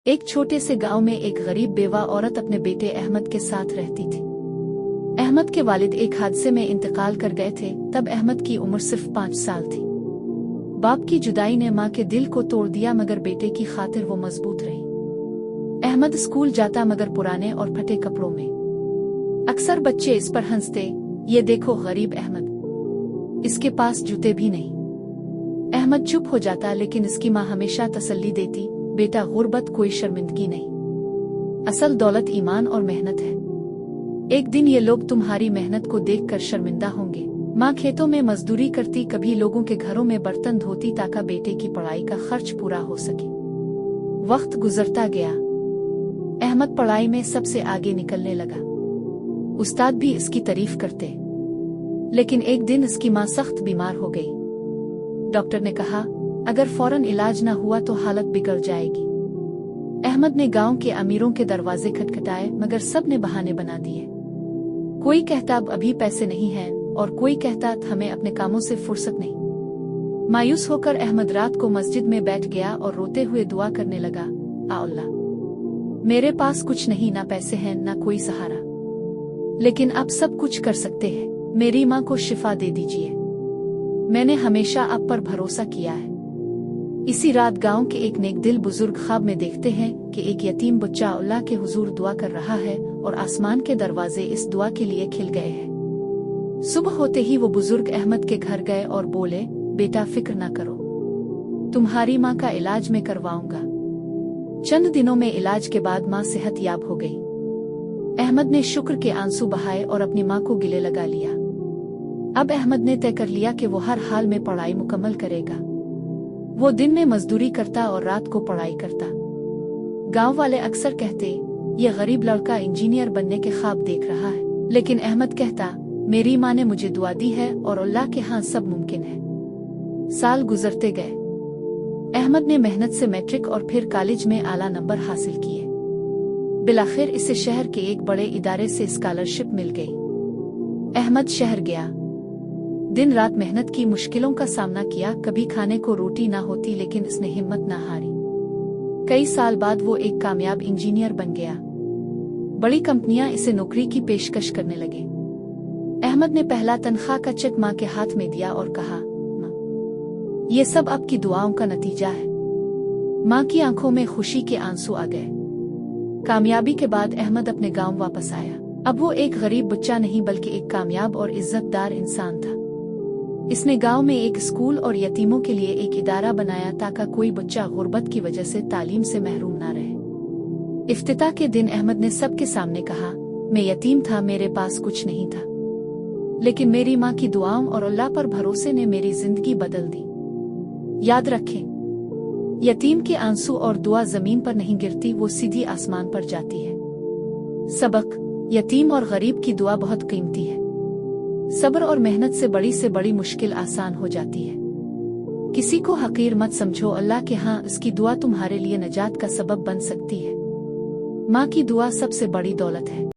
एक छोटे से गांव में एक गरीब बेवा औरत अपने बेटे अहमद के साथ रहती थी। अहमद के वालिद एक हादसे में इंतकाल कर गए थे। तब अहमद की उम्र सिर्फ 5 साल थी। बाप की जुदाई ने मां के दिल को तोड़ दिया, मगर बेटे की खातिर वो मजबूत रही। अहमद स्कूल जाता, मगर पुराने और फटे कपड़ों में। अक्सर बच्चे इस पर हंसते, ये देखो गरीब अहमद, इसके पास जूते भी नहीं। अहमद चुप हो जाता, लेकिन इसकी मां हमेशा तसल्ली देती, बेटा गुर्बत कोई शर्मिंदगी नहीं, असल दौलत ईमान और मेहनत है। एक दिन ये लोग तुम्हारी मेहनत को देखकर शर्मिंदा होंगे। माँ खेतों में मजदूरी करती, कभी लोगों के घरों में बर्तन धोती, ताकि बेटे की पढ़ाई का खर्च पूरा हो सके। वक्त गुजरता गया, अहमद पढ़ाई में सबसे आगे निकलने लगा। उस्ताद भी इसकी तारीफ करते। लेकिन एक दिन इसकी माँ सख्त बीमार हो गई। डॉक्टर ने कहा, अगर फौरन इलाज न हुआ तो हालत बिगड़ जाएगी। अहमद ने गांव के अमीरों के दरवाजे खटखटाए, मगर सब ने बहाने बना दिए। कोई कहता अब अभी पैसे नहीं हैं, और कोई कहता हमें अपने कामों से फुर्सत नहीं। मायूस होकर अहमद रात को मस्जिद में बैठ गया और रोते हुए दुआ करने लगा, आ अल्लाह, मेरे पास कुछ नहीं, ना पैसे हैं ना कोई सहारा, लेकिन अब सब कुछ कर सकते हैं। मेरी माँ को शिफा दे दीजिए, मैंने हमेशा आप पर भरोसा किया है। इसी रात गांव के एक नेक दिल बुजुर्ग ख्वाब में देखते हैं कि एक यतीम बच्चा अल्लाह के हुजूर दुआ कर रहा है, और आसमान के दरवाजे इस दुआ के लिए खिल गए हैं। सुबह होते ही वो बुजुर्ग अहमद के घर गए और बोले, बेटा फिक्र ना करो, तुम्हारी माँ का इलाज मैं करवाऊंगा। चंद दिनों में इलाज के बाद माँ सेहत याब हो गई। अहमद ने शुक्र के आंसू बहाए और अपनी माँ को गिले लगा लिया। अब अहमद ने तय कर लिया कि वो हर हाल में पढ़ाई मुकम्मल करेगा। वो दिन में मजदूरी करता और रात को पढ़ाई करता। गांव वाले अक्सर कहते, ये गरीब लड़का इंजीनियर बनने के ख्वाब देख रहा है, लेकिन अहमद कहता, मेरी माँ ने मुझे दुआ दी है और अल्लाह के हाथ सब मुमकिन है। साल गुजरते गए। अहमद ने मेहनत से मैट्रिक और फिर कॉलेज में आला नंबर हासिल किए। बिलाखिर इसे शहर के एक बड़े इदारे से स्कॉलरशिप मिल गई। अहमद शहर गया, दिन रात मेहनत की, मुश्किलों का सामना किया। कभी खाने को रोटी ना होती, लेकिन इसने हिम्मत ना हारी। कई साल बाद वो एक कामयाब इंजीनियर बन गया। बड़ी कंपनियां इसे नौकरी की पेशकश करने लगे। अहमद ने पहला तनख्वाह का चेक माँ के हाथ में दिया और कहा, माँ, ये सब आपकी दुआओं का नतीजा है। माँ की आंखों में खुशी के आंसू आ गए। कामयाबी के बाद अहमद अपने गांव वापस आया। अब वो एक गरीब बच्चा नहीं, बल्कि एक कामयाब और इज्जतदार इंसान था। इसने गांव में एक स्कूल और यतीमों के लिए एक इदारा बनाया, ताकि कोई बच्चा गुर्बत की वजह से तालीम से महरूम ना रहे। इफ्तिताह के दिन अहमद ने सबके सामने कहा, मैं यतीम था, मेरे पास कुछ नहीं था, लेकिन मेरी माँ की दुआओं और अल्लाह पर भरोसे ने मेरी जिंदगी बदल दी। याद रखें, यतीम के आंसू और दुआ जमीन पर नहीं गिरती, वो सीधी आसमान पर जाती है। सबक, यतीम और गरीब की दुआ बहुत कीमती है। सब्र और मेहनत से बड़ी मुश्किल आसान हो जाती है। किसी को हकीर मत समझो, अल्लाह के हाँ उसकी दुआ तुम्हारे लिए नजात का सबब बन सकती है। माँ की दुआ सबसे बड़ी दौलत है।